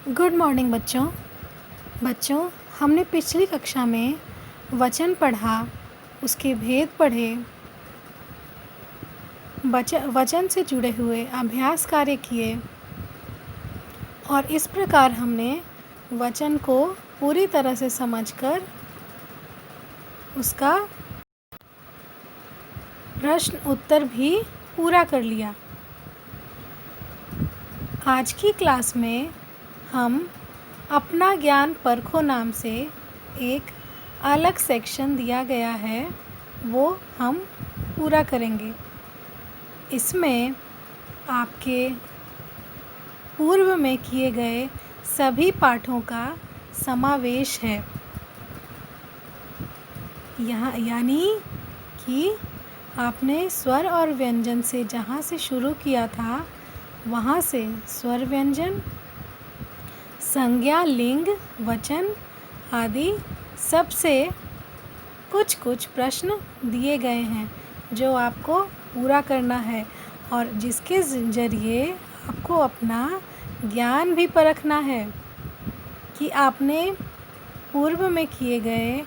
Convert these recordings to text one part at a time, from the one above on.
Good morning बच्चों। हमने पिछली कक्षा में वचन पढ़ा, उसके भेद पढ़े, वचन से जुड़े हुए अभ्यास कार्य किए और इस प्रकार हमने वचन को पूरी तरह से समझकर उसका प्रश्न उत्तर भी पूरा कर लिया। आज की क्लास में हम अपना ज्ञान परखो नाम से एक अलग सेक्शन दिया गया है, वो हम पूरा करेंगे। इसमें आपके पूर्व में किए गए सभी पाठों का समावेश है। यहाँ यानी कि आपने स्वर और व्यंजन से जहाँ से शुरू किया था, वहाँ से स्वर व्यंजन, संज्ञा, लिंग, वचन आदि सब से कुछ प्रश्न दिए गए हैं जो आपको पूरा करना है और जिसके ज़रिए आपको अपना ज्ञान भी परखना है कि आपने पूर्व में किए गए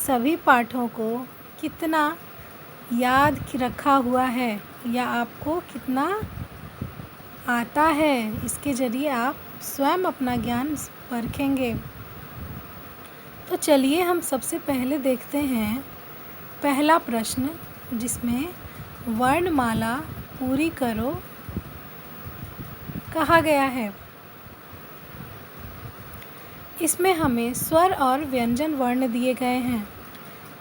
सभी पाठों को कितना याद रखा हुआ है या आपको कितना आता है। इसके ज़रिए आप स्वयं अपना ज्ञान परखेंगे। तो चलिए हम सबसे पहले देखते हैं पहला प्रश्न, जिसमें वर्णमाला पूरी करो कहा गया है। इसमें हमें स्वर और व्यंजन वर्ण दिए गए हैं,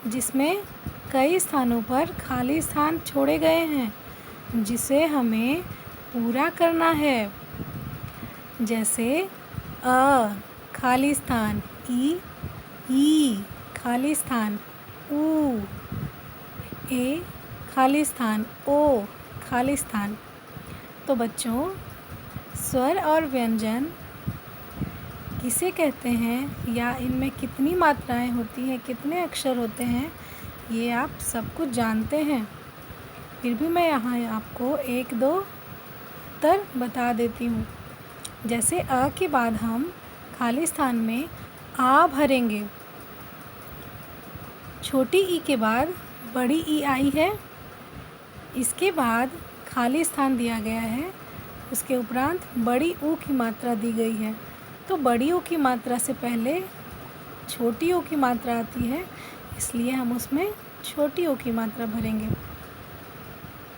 जिसमें कई स्थानों पर खाली स्थान छोड़े गए हैं जिसे हमें पूरा करना है। जैसे अ खाली स्थान, ई खाली स्थान, ऊ ए खाली स्थान, ओ खाली स्थान। तो बच्चों, स्वर और व्यंजन किसे कहते हैं या इनमें कितनी मात्राएं होती हैं, कितने अक्षर होते हैं, ये आप सब कुछ जानते हैं। फिर भी मैं यहाँ आपको एक दो उत्तर बता देती हूँ। जैसे अ के बाद हम खाली स्थान में आ भरेंगे। छोटी ई के बाद बड़ी ई आई है, इसके बाद खाली स्थान दिया गया है, उसके उपरांत बड़ी ऊ की मात्रा दी गई है। तो बड़ी ऊ की मात्रा से पहले छोटी ऊ की मात्रा आती है, इसलिए हम उसमें छोटी ऊ की मात्रा भरेंगे।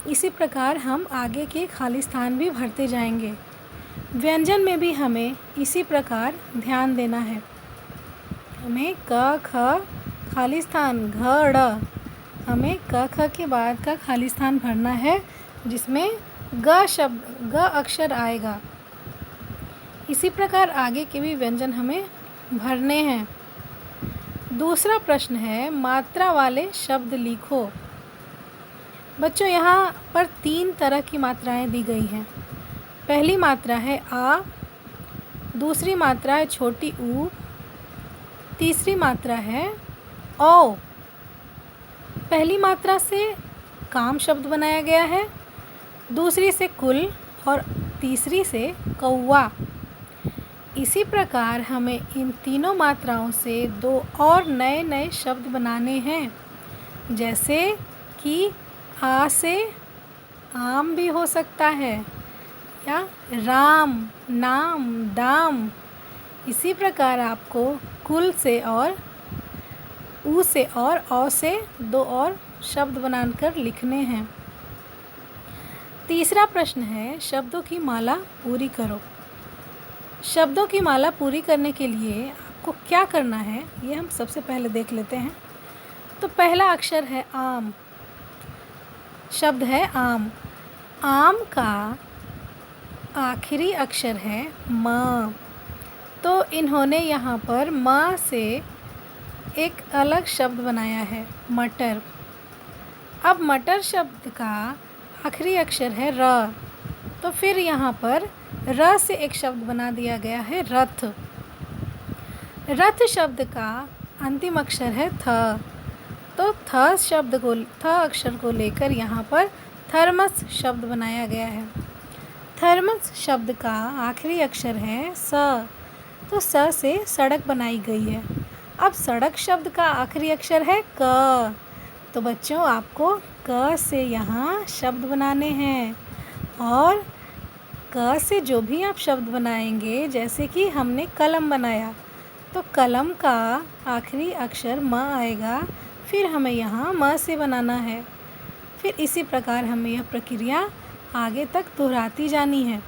इसी प्रकार हम आगे के खाली स्थान भी भरते जाएंगे। व्यंजन में भी हमें इसी प्रकार ध्यान देना है। हमें क ख खाली स्थान, घ ड़, हमें क ख के बाद का खाली स्थान भरना है, जिसमें ग अक्षर आएगा। इसी प्रकार आगे के भी व्यंजन हमें भरने हैं। दूसरा प्रश्न है मात्रा वाले शब्द लिखो। बच्चों, यहाँ पर 3 तरह की मात्राएं दी गई हैं। पहली मात्रा है आ, दूसरी मात्रा है छोटी ऊ, तीसरी मात्रा है ओ। पहली मात्रा से काम शब्द बनाया गया है, दूसरी से कुल और तीसरी से कौवा। इसी प्रकार हमें इन तीनों मात्राओं से 2 और नए शब्द बनाने हैं। जैसे कि आ से आम भी हो सकता है, या राम, नाम, दाम। इसी प्रकार आपको कुल से और ऊ से और औ से 2 और शब्द बनाकर लिखने हैं। तीसरा प्रश्न है शब्दों की माला पूरी करो। शब्दों की माला पूरी करने के लिए आपको क्या करना है, ये हम सबसे पहले देख लेते हैं। तो पहला अक्षर है आम, शब्द है आम। आम का आखिरी अक्षर है म, तो इन्होंने यहाँ पर म से एक अलग शब्द बनाया है, मटर। अब मटर शब्द का आखिरी अक्षर है र, तो फिर यहाँ पर र से एक शब्द बना दिया गया है रथ। रथ शब्द का अंतिम अक्षर है थ, तो थ अक्षर को लेकर यहाँ पर थर्मस शब्द बनाया गया है। थर्मस शब्द का आखिरी अक्षर है स, तो स से सड़क बनाई गई है। अब सड़क शब्द का आखिरी अक्षर है क। तो बच्चों आपको क से यहाँ शब्द बनाने हैं और क से जो भी आप शब्द बनाएंगे, जैसे कि हमने कलम बनाया तो कलम का आखिरी अक्षर म आएगा, फिर हमें यहाँ म से बनाना है। फिर इसी प्रकार हमें यह प्रक्रिया आगे तक दोहराती जानी है।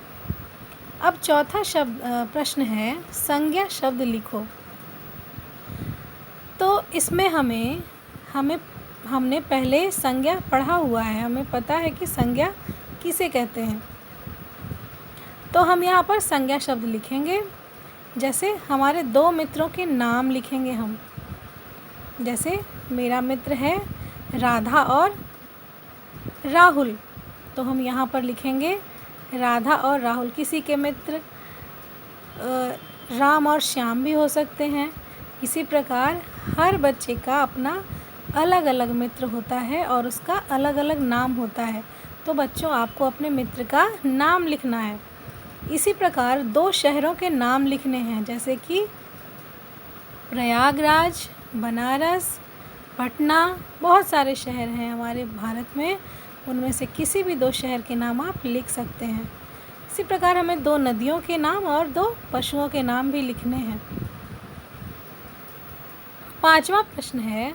अब चौथा प्रश्न है संज्ञा शब्द लिखो। तो इसमें हमने पहले संज्ञा पढ़ा हुआ है, हमें पता है कि संज्ञा किसे कहते हैं। तो हम यहाँ पर संज्ञा शब्द लिखेंगे। जैसे हमारे दो मित्रों के नाम लिखेंगे हम। जैसे मेरा मित्र है राधा और राहुल, तो हम यहाँ पर लिखेंगे राधा और राहुल। किसी के मित्र राम और श्याम भी हो सकते हैं। इसी प्रकार हर बच्चे का अपना अलग अलग मित्र होता है और उसका अलग अलग नाम होता है। तो बच्चों आपको अपने मित्र का नाम लिखना है। इसी प्रकार दो शहरों के नाम लिखने हैं, जैसे कि प्रयागराज, बनारस, पटना। बहुत सारे शहर हैं हमारे भारत में, उनमें से किसी भी दो शहर के नाम आप लिख सकते हैं। इसी प्रकार हमें दो नदियों के नाम और दो पशुओं के नाम भी लिखने हैं। पांचवा प्रश्न है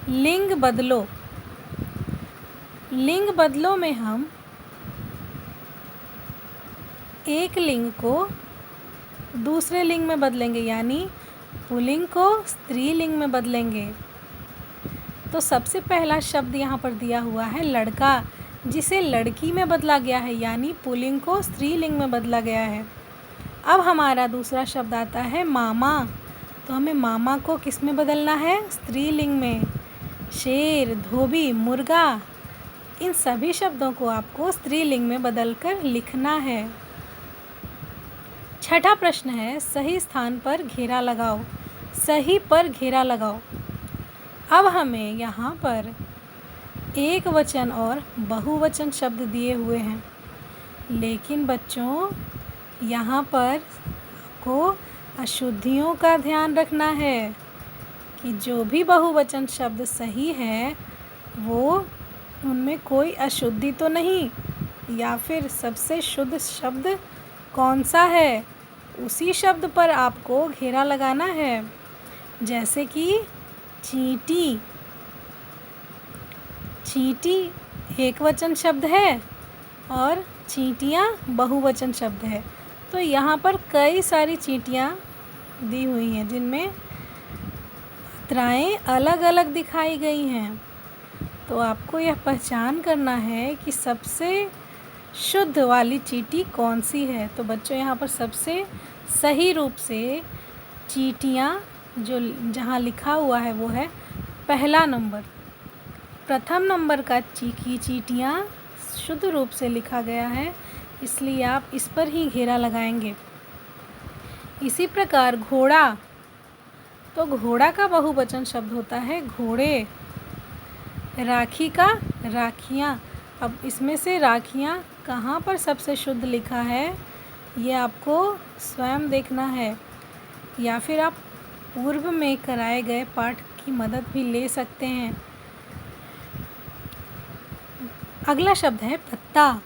लिंग बदलो। लिंग बदलो में हम एक लिंग को दूसरे लिंग में बदलेंगे, यानी पुल्लिंग को स्त्रीलिंग में बदलेंगे। तो सबसे पहला शब्द यहाँ पर दिया हुआ है लड़का, जिसे लड़की में बदला गया है, यानी पुल्लिंग को स्त्रीलिंग में बदला गया है। अब हमारा दूसरा शब्द आता है मामा। तो हमें मामा को किस में बदलना है? स्त्रीलिंग में। शेर, धोबी, मुर्गा, इन सभी शब्दों को आपको स्त्रीलिंग में बदलकर लिखना है। छठा प्रश्न है सही स्थान पर घेरा लगाओ। सही पर घेरा लगाओ। अब हमें यहाँ पर एक वचन और बहुवचन शब्द दिए हुए हैं, लेकिन बच्चों यहाँ पर आपको अशुद्धियों का ध्यान रखना है कि जो भी बहुवचन शब्द सही है वो उनमें कोई अशुद्धि तो नहीं, या फिर सबसे शुद्ध शब्द कौन सा है उसी शब्द पर आपको घेरा लगाना है। जैसे कि चींटी। चींटी एक वचन शब्द है और चींटियाँ बहुवचन शब्द है। तो यहाँ पर कई सारी चींटियाँ दी हुई हैं जिनमें मात्राएँ अलग अलग दिखाई गई हैं। तो आपको यह पहचान करना है कि सबसे शुद्ध वाली चींटी कौन सी है। तो बच्चों यहाँ पर सबसे सही रूप से चींटियाँ जो जहाँ लिखा हुआ है वो है पहला नंबर। प्रथम नंबर का चींटियाँ शुद्ध रूप से लिखा गया है, इसलिए आप इस पर ही घेरा लगाएंगे। इसी प्रकार घोड़ा। तो घोड़ा का बहुवचन शब्द होता है घोड़े। राखी का राखियाँ। अब इसमें से राखियाँ कहाँ पर सबसे शुद्ध लिखा है ये आपको स्वयं देखना है, या फिर आप पूर्व में कराए गए पाठ की मदद भी ले सकते हैं। अगला शब्द है पत्ता।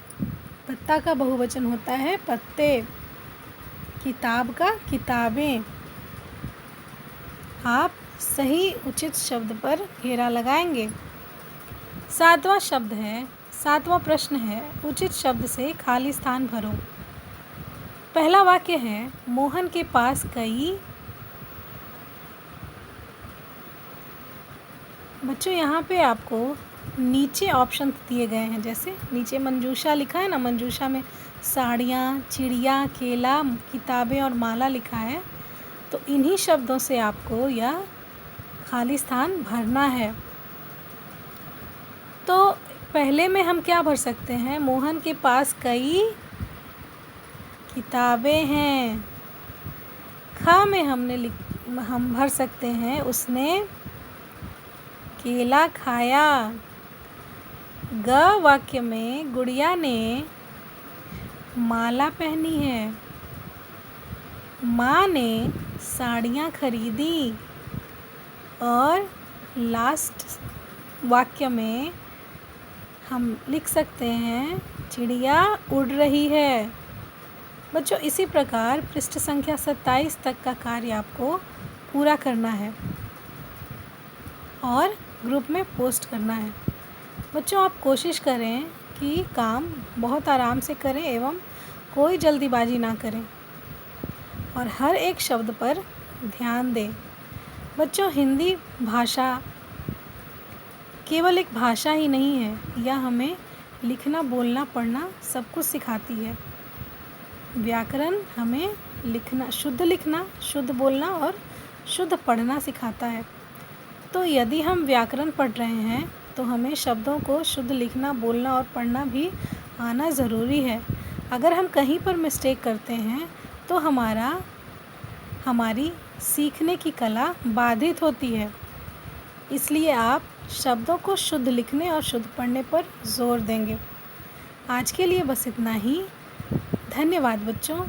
पत्ता का बहुवचन होता है पत्ते। किताब का किताबें। आप सही उचित शब्द पर घेरा लगाएंगे। सातवां प्रश्न है उचित शब्द से खाली स्थान भरो। पहला वाक्य है मोहन के पास कई। बच्चों यहाँ पे आपको नीचे ऑप्शन दिए गए हैं, जैसे नीचे मंजूषा लिखा है ना, मंजूषा में साड़ियाँ, चिड़िया, केला, किताबें और माला लिखा है। तो इन्हीं शब्दों से आपको यह खाली स्थान भरना है। तो पहले में हम क्या भर सकते हैं? मोहन के पास कई किताबें हैं। ख में हम भर सकते हैं उसने केला खाया। ग वाक्य में गुड़िया ने माला पहनी है। माँ ने साड़ियाँ खरीदी। और लास्ट वाक्य में हम लिख सकते हैं चिड़िया उड़ रही है। बच्चों, इसी प्रकार पृष्ठ संख्या 27 तक का कार्य आपको पूरा करना है और ग्रुप में पोस्ट करना है। बच्चों, आप कोशिश करें कि काम बहुत आराम से करें एवं कोई जल्दीबाजी ना करें और हर एक शब्द पर ध्यान दें। बच्चों, हिंदी भाषा केवल एक भाषा ही नहीं है, यह हमें लिखना, बोलना, पढ़ना सब कुछ सिखाती है। व्याकरण हमें लिखना, शुद्ध बोलना और शुद्ध पढ़ना सिखाता है। तो यदि हम व्याकरण पढ़ रहे हैं तो हमें शब्दों को शुद्ध लिखना, बोलना और पढ़ना भी आना ज़रूरी है। अगर हम कहीं पर मिस्टेक करते हैं तो हमारी सीखने की कला बाधित होती है। इसलिए आप शब्दों को शुद्ध लिखने और शुद्ध पढ़ने पर जोर देंगे। आज के लिए बस इतना ही। धन्यवाद बच्चों।